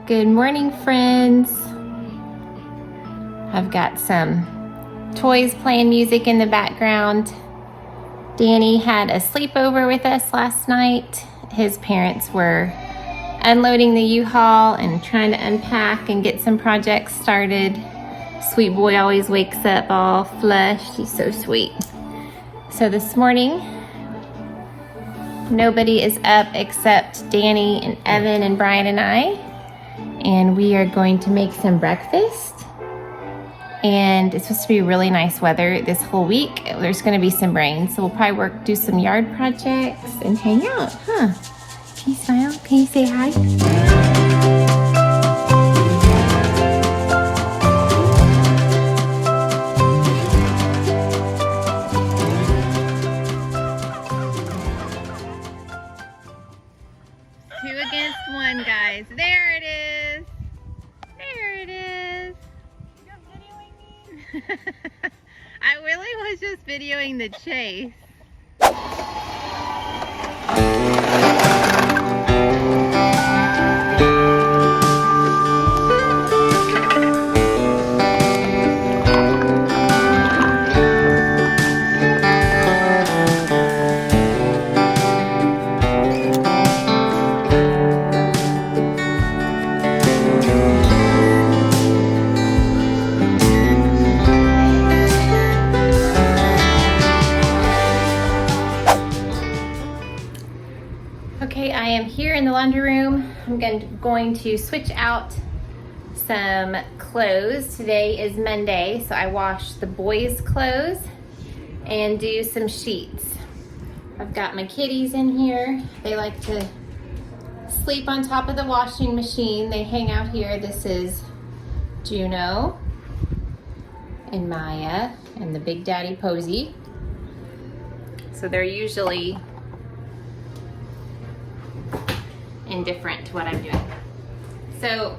Good morning, friends. I've got some toys playing music in the background. Danny had a sleepover with us last night. His parents were unloading the U-Haul and trying to unpack and get some projects started. Sweet boy always wakes up all flushed. He's so sweet. So this morning, nobody is up except Danny and Evan and Brian and I. And we are going to make some breakfast. And it's supposed to be really nice weather this whole week. There's going to be some rain, so we'll probably do some yard projects and hang out, huh? Can you smile? Can you say hi? Two against one, guys. There it is. There it is. You're videoing me? I really was just videoing the chase. Okay, I am here in the laundry room. I'm going to switch out some clothes. Today is Monday, so I wash the boys' clothes and do some sheets. I've got my kitties in here. They like to sleep on top of the washing machine. They hang out here. This is Juno and Maya and the Big Daddy Posy. So they're usually indifferent to what I'm doing. So,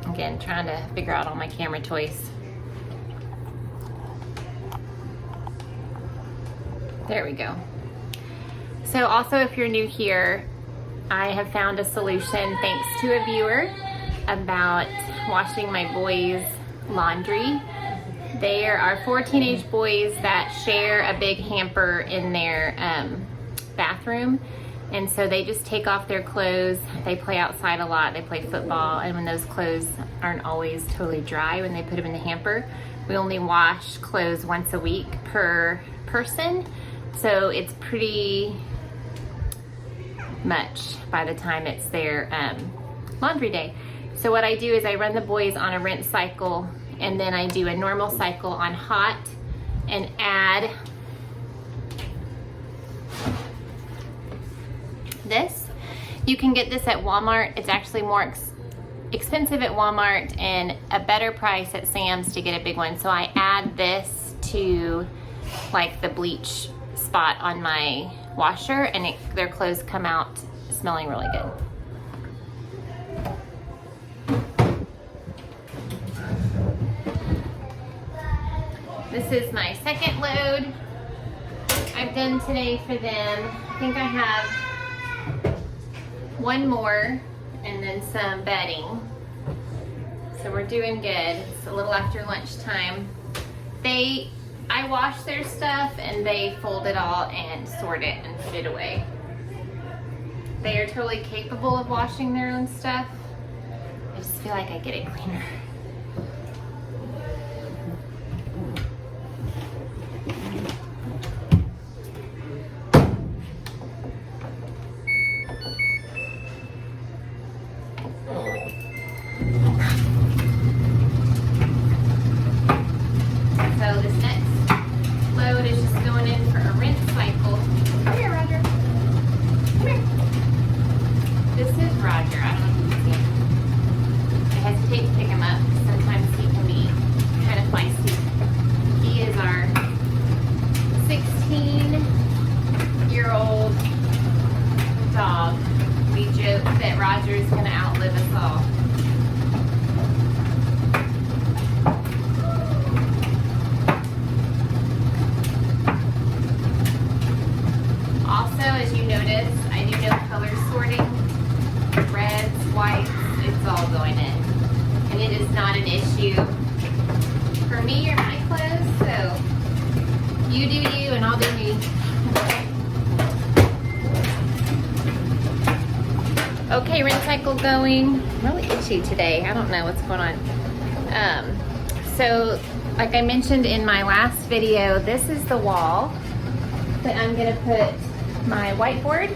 again, trying to figure out all my camera toys. There we go. So also, if you're new here, I have found a solution thanks to a viewer about washing my boys' laundry. There are 4 teenage boys that share a big hamper in their bathroom, and so they just take off their clothes. They play outside a lot, they play football, and when those clothes aren't always totally dry when they put them in the hamper, we only wash clothes once a week per person, so it's pretty much by the time it's their laundry day. So what I do is I run the boys on a rinse cycle, and then I do a normal cycle on hot and add this. You can get this at Walmart. It's actually more expensive at Walmart and a better price at Sam's to get a big one. So I add this to like the bleach spot on my washer, and their clothes come out smelling really good. This is my second load I've done today for them. I think I have one more and then some bedding. So we're doing good. It's a little after lunchtime. I wash their stuff and they fold it all and sort it and put it away. They are totally capable of washing their own stuff. I just feel like I get it cleaner. So this next load is just going in for a rinse cycle. Come here, Roger. Come here. This is Roger. I don't know if you can see him. I hesitate to pick him up. Sometimes he can be kind of feisty. He is our 16-year-old dog. We joke that Roger is going to outlive us all. Also, as you notice, I do no color sorting. an issue for me or my clothes, so you do you and I'll do me. Okay, rinse cycle going. I'm really itchy today. I don't know what's going on. So like I mentioned in my last video, this is the wall that I'm gonna put my whiteboard.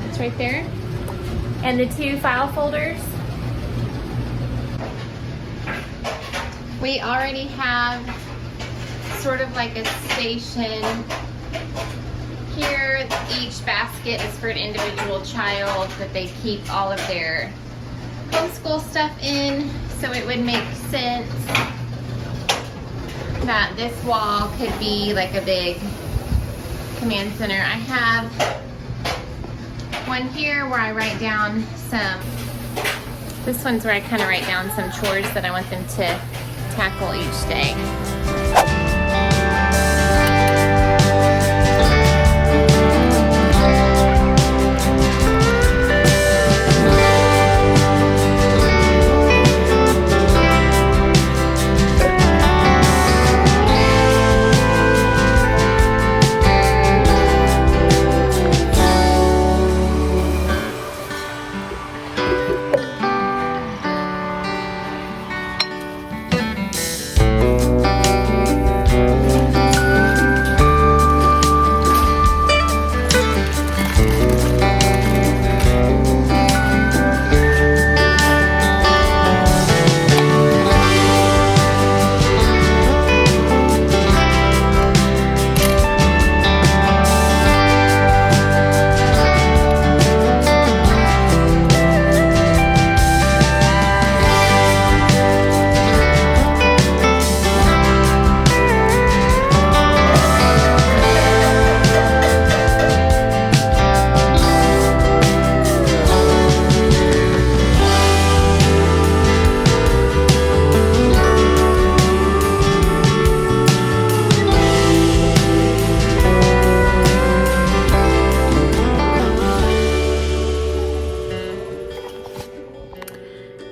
It's right there. And the 2 file folders. We already have sort of like a station here. Each basket is for an individual child that they keep all of their homeschool stuff in. So it would make sense that this wall could be like a big command center. I have one here where I write down this one's where I kind of write down some chores that I want them to tackle each day.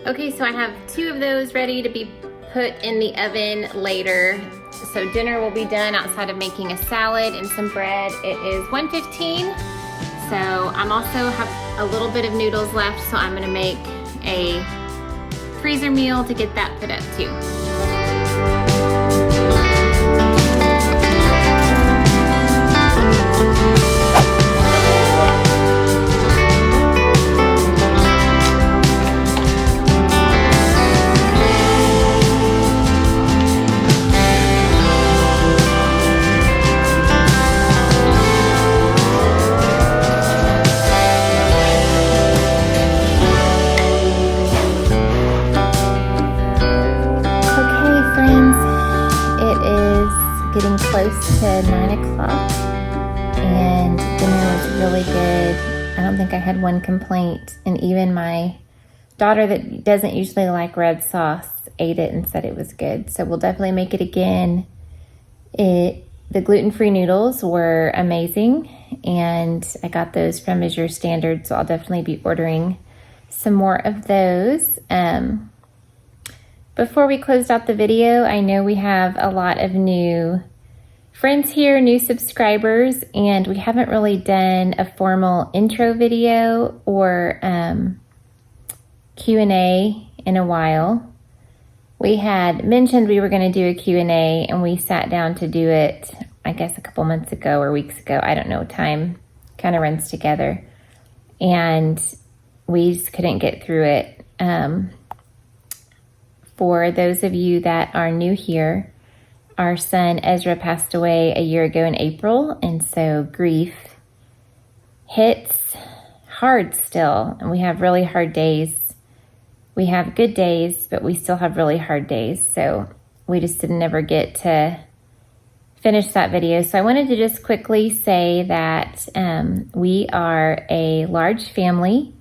Okay, so I have 2 of those ready to be put in the oven later. So dinner will be done outside of making a salad and some bread. It is 1:15, so I'm also have a little bit of noodles left, so I'm gonna make a freezer meal to get that put up too. Getting close to 9 o'clock and dinner was really good. I don't think I had one complaint, and even my daughter that doesn't usually like red sauce ate it and said it was good. So we'll definitely make it again. The gluten-free noodles were amazing, and I got those from Azure Standard, so I'll definitely be ordering some more of those. Before we closed out the video, I know we have a lot of new friends here, new subscribers, and we haven't really done a formal intro video or Q&A in a while. We had mentioned we were going to do a Q&A, and we sat down to do it, I guess, a couple months ago or weeks ago. I don't know, time kind of runs together. And we just couldn't get through it. For those of you that are new here, our son Ezra passed away a year ago in April, and so grief hits hard still, and we have really hard days. We have good days, but we still have really hard days, so we just didn't ever get to finish that video. So I wanted to just quickly say that we are a large family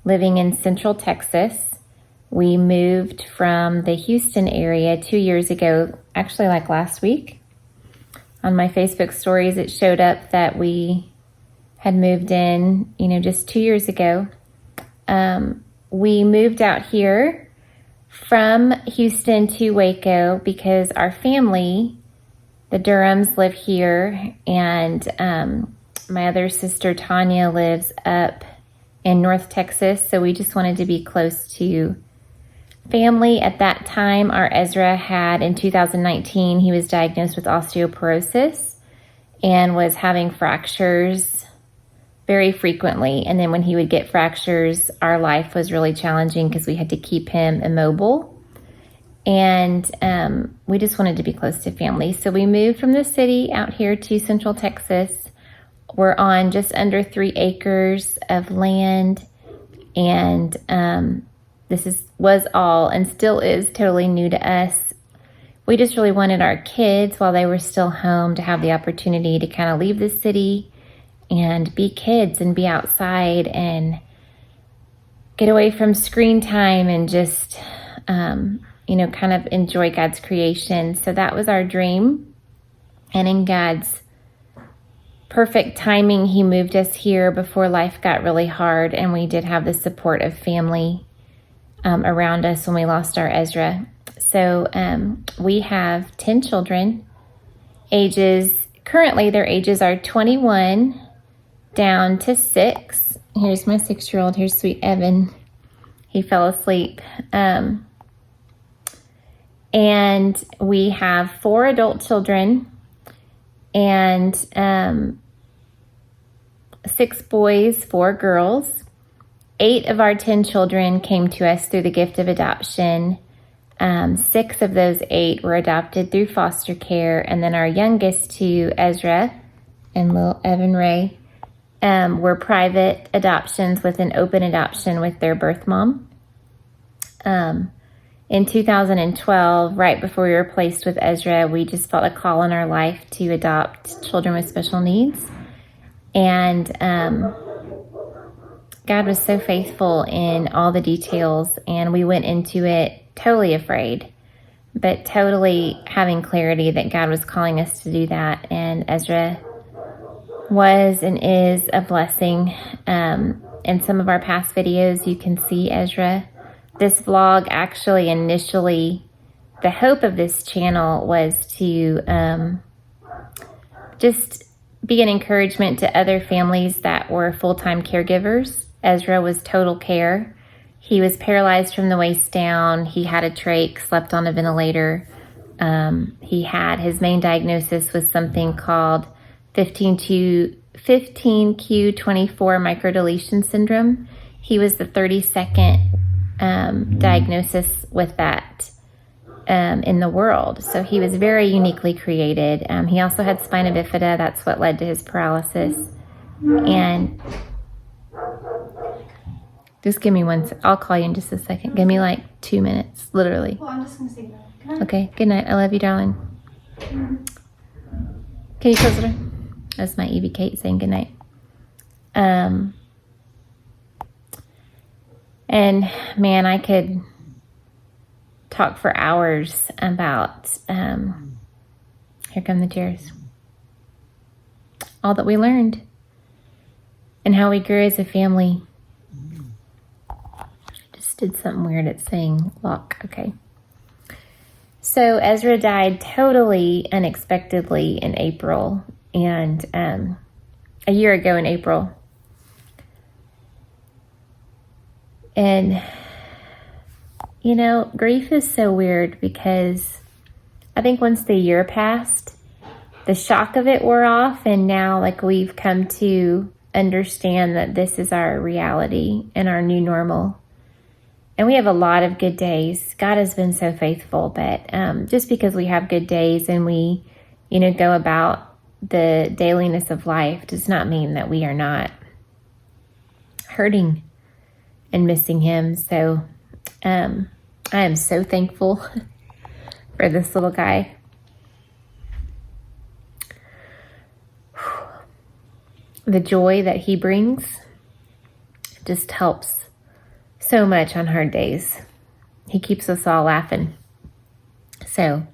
living in Central Texas. We moved from the Houston area 2 years ago, actually like last week. On my Facebook stories, it showed up that we had moved in, just 2 years ago. We moved out here from Houston to Waco because our family, the Durhams, live here, and my other sister Tanya lives up in North Texas, so we just wanted to be close to family. At that time, our Ezra had, in 2019, he was diagnosed with osteoporosis and was having fractures very frequently. And then when he would get fractures, our life was really challenging because we had to keep him immobile. And we just wanted to be close to family. So we moved from the city out here to Central Texas. We're on just under 3 acres of land. And was all and still is totally new to us. We just really wanted our kids, while they were still home, to have the opportunity to kind of leave the city and be kids and be outside and get away from screen time and just, kind of enjoy God's creation. So that was our dream. And in God's perfect timing, he moved us here before life got really hard. And we did have the support of family around us when we lost our Ezra. So we have 10 children. Currently their ages are 21 down to 6. Here's my 6-year-old. Here's sweet Evan. He fell asleep. And we have 4 adult children and 6 boys, 4 girls. 8 of our 10 children came to us through the gift of adoption. 6 of those 8 were adopted through foster care. And then our youngest 2, Ezra and little Evan Ray, were private adoptions with an open adoption with their birth mom. In 2012, right before we were placed with Ezra, we just felt a call in our life to adopt children with special needs. And God was so faithful in all the details, and we went into it totally afraid, but totally having clarity that God was calling us to do that. And Ezra was and is a blessing. In some of our past videos, you can see Ezra. This vlog, actually, initially, the hope of this channel was to just be an encouragement to other families that were full-time caregivers. Ezra was total care. He was paralyzed from the waist down. He had a trach, slept on a ventilator. His main diagnosis was something called 15q24 microdeletion syndrome. He was the 32nd diagnosis with that in the world. So he was very uniquely created. He also had spina bifida. That's what led to his paralysis. And just give me I'll call you in just a second. Give me like 2 minutes, literally. Well, I'm just going to say that. Okay, good night. I love you, darling. Can you close the door? That's my Evie Kate saying good night. And man, I could talk for hours about, here come the tears, all that we learned and how we grew as a family. Just did something weird at saying lock. Okay. So Ezra died totally unexpectedly in April, and a year ago in April. And, grief is so weird because I think once the year passed, the shock of it wore off, and now we've come to understand that this is our reality and our new normal. And we have a lot of good days. God has been so faithful, but just because we have good days and we, go about the dailiness of life does not mean that we are not hurting and missing him. So I am so thankful for this little guy. The joy that he brings just helps so much on hard days. He keeps us all laughing. So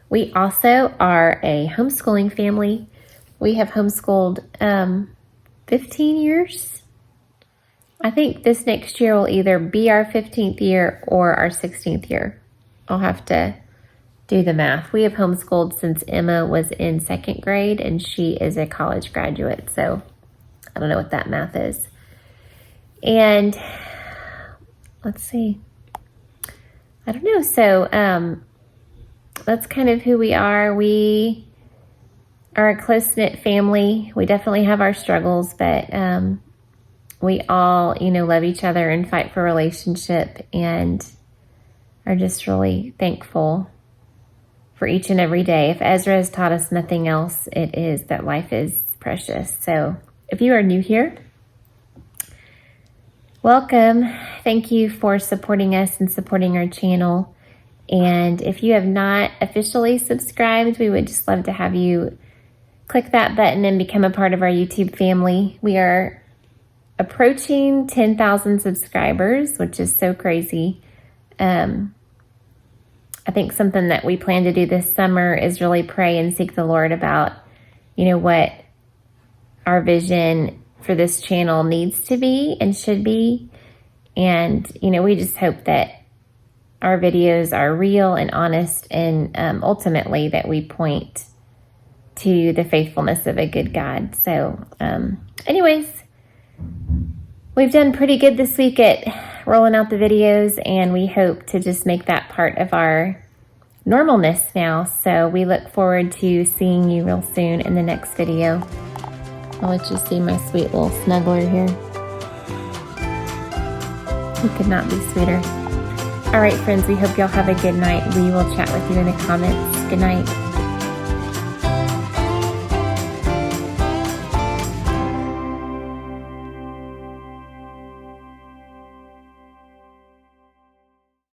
we also are a homeschooling family. We have homeschooled 15 years. I think this next year will either be our 15th year or our 16th year. I'll have to do the math. We have homeschooled since Emma was in 2nd grade and she is a college graduate. So I don't know what that math is. And let's see. I don't know. So that's kind of who we are. We are a close-knit family. We definitely have our struggles, but we all, love each other and fight for relationship and are just really thankful for each and every day. If Ezra has taught us nothing else, it is that life is precious. So if you are new here, welcome. Thank you for supporting us and supporting our channel. And if you have not officially subscribed, we would just love to have you click that button and become a part of our YouTube family. We are approaching 10,000 subscribers, which is so crazy. I think something that we plan to do this summer is really pray and seek the Lord about, what our vision for this channel needs to be and should be. And, we just hope that our videos are real and honest and ultimately that we point to the faithfulness of a good God. So anyways, we've done pretty good this week at rolling out the videos, and we hope to just make that part of our normalness now. So we look forward to seeing you real soon in the next video. I'll let you see my sweet little snuggler here. He could not be sweeter. All right, friends, we hope y'all have a good night. We will chat with you in the comments. Good night.